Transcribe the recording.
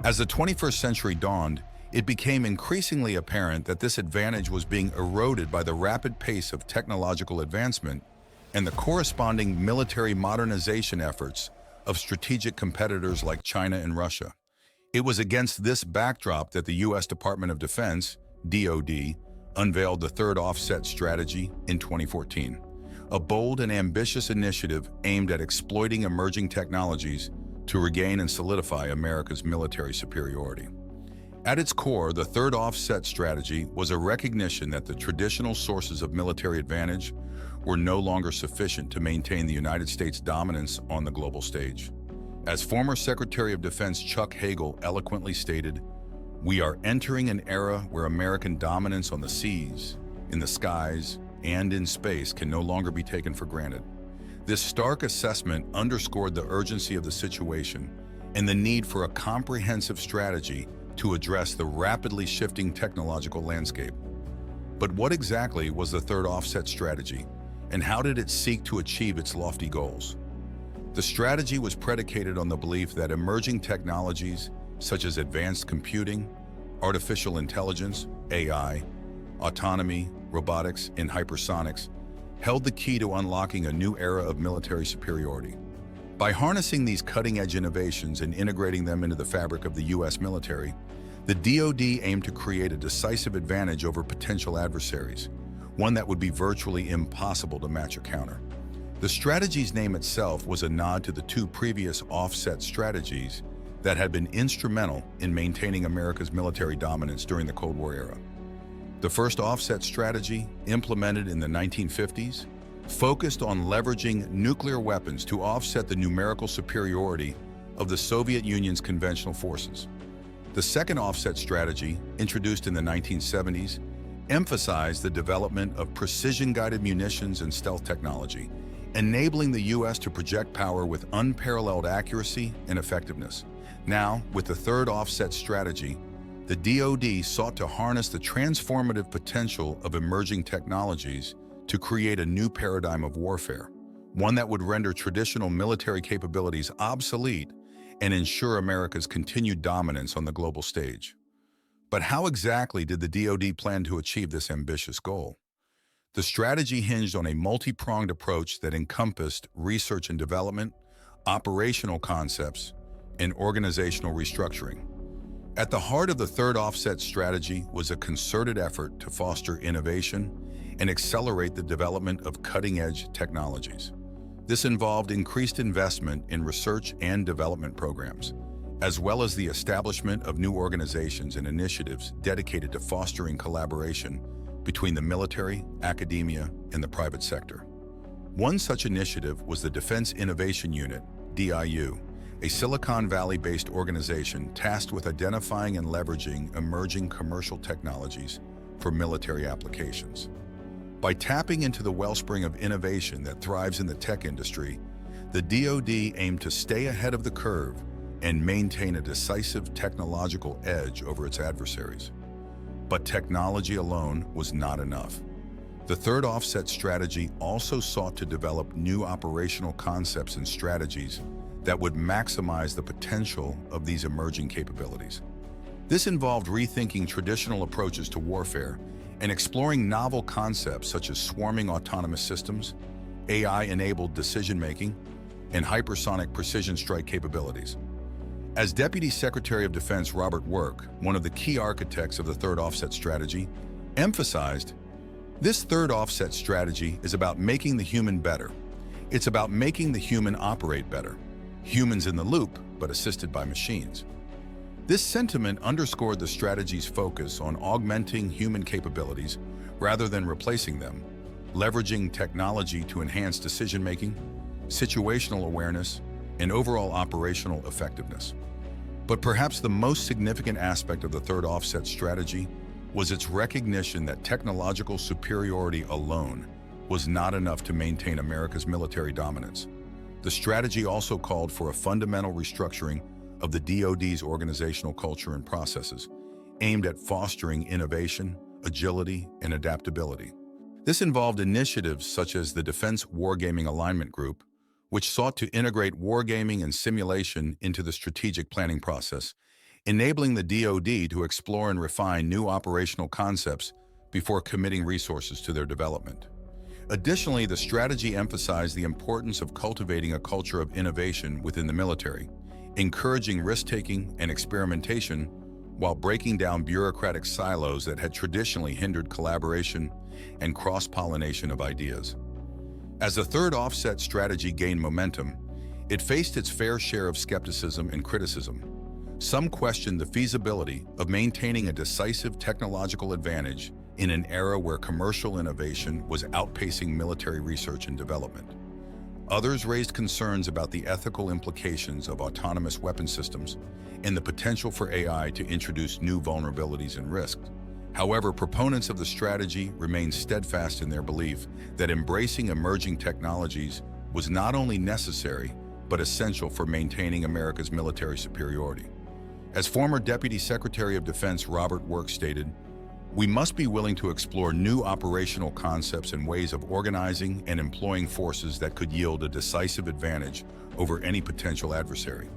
As the 21st century dawned, it became increasingly apparent that this advantage was being eroded by the rapid pace of technological advancement and the corresponding military modernization efforts of strategic competitors like China and Russia. It was against this backdrop that the U.S. Department of Defense, D.O.D., unveiled the Third Offset Strategy in 2014, a bold and ambitious initiative aimed at exploiting emerging technologies to regain and solidify America's military superiority. At its core, the Third Offset Strategy was a recognition that the traditional sources of military advantage were no longer sufficient to maintain the United States' dominance on the global stage. As former Secretary of Defense Chuck Hagel eloquently stated, "We are entering an era where American dominance on the seas, in the skies, and in space can no longer be taken for granted." This stark assessment underscored the urgency of the situation and the need for a comprehensive strategy to address the rapidly shifting technological landscape. But what exactly was the Third Offset Strategy, and how did it seek to achieve its lofty goals? The strategy was predicated on the belief that emerging technologies such as advanced computing, artificial intelligence, AI, autonomy, robotics, and hypersonics held the key to unlocking a new era of military superiority. By harnessing these cutting-edge innovations and integrating them into the fabric of the U.S. military, the DoD aimed to create a decisive advantage over potential adversaries, one that would be virtually impossible to match or counter. The strategy's name itself was a nod to the two previous offset strategies that had been instrumental in maintaining America's military dominance during the Cold War era. The first offset strategy, implemented in the 1950s, focused on leveraging nuclear weapons to offset the numerical superiority of the Soviet Union's conventional forces. The second offset strategy, introduced in the 1970s, emphasized the development of precision-guided munitions and stealth technology, enabling the U.S. to project power with unparalleled accuracy and effectiveness. Now, with the third offset strategy, the DoD sought to harness the transformative potential of emerging technologies to create a new paradigm of warfare, one that would render traditional military capabilities obsolete and ensure America's continued dominance on the global stage. But how exactly did the DoD plan to achieve this ambitious goal? The strategy hinged on a multi-pronged approach that encompassed research and development, operational concepts, and organizational restructuring. At the heart of the third offset strategy was a concerted effort to foster innovation and accelerate the development of cutting-edge technologies. This involved increased investment in research and development programs, as well as the establishment of new organizations and initiatives dedicated to fostering collaboration between the military, academia, and the private sector. One such initiative was the Defense Innovation Unit, DIU, a Silicon Valley-based organization tasked with identifying and leveraging emerging commercial technologies for military applications. By tapping into the wellspring of innovation that thrives in the tech industry, the DoD aimed to stay ahead of the curve and maintain a decisive technological edge over its adversaries. But technology alone was not enough. The third offset strategy also sought to develop new operational concepts and strategies that would maximize the potential of these emerging capabilities. This involved rethinking traditional approaches to warfare and exploring novel concepts such as swarming autonomous systems, AI-enabled decision-making, and hypersonic precision strike capabilities. As Deputy Secretary of Defense Robert Work, one of the key architects of the third offset strategy, emphasized, "This third offset strategy is about making the human better. It's about making the human operate better. Humans in the loop, but assisted by machines." This sentiment underscored the strategy's focus on augmenting human capabilities rather than replacing them, leveraging technology to enhance decision-making, situational awareness, and overall operational effectiveness. But perhaps the most significant aspect of the third offset strategy was its recognition that technological superiority alone was not enough to maintain America's military dominance. The strategy also called for a fundamental restructuring of the DoD's organizational culture and processes, aimed at fostering innovation, agility, and adaptability. This involved initiatives such as the Defense Wargaming Alignment Group, which sought to integrate wargaming and simulation into the strategic planning process, enabling the DoD to explore and refine new operational concepts before committing resources to their development. Additionally, the strategy emphasized the importance of cultivating a culture of innovation within the military, encouraging risk-taking and experimentation while breaking down bureaucratic silos that had traditionally hindered collaboration and cross-pollination of ideas. As the third offset strategy gained momentum, it faced its fair share of skepticism and criticism. Some questioned the feasibility of maintaining a decisive technological advantage in an era where commercial innovation was outpacing military research and development. Others raised concerns about the ethical implications of autonomous weapon systems and the potential for AI to introduce new vulnerabilities and risks. However, proponents of the strategy remained steadfast in their belief that embracing emerging technologies was not only necessary, but essential for maintaining America's military superiority. As former Deputy Secretary of Defense Robert Work stated, "We must be willing to explore new operational concepts and ways of organizing and employing forces that could yield a decisive advantage over any potential adversary."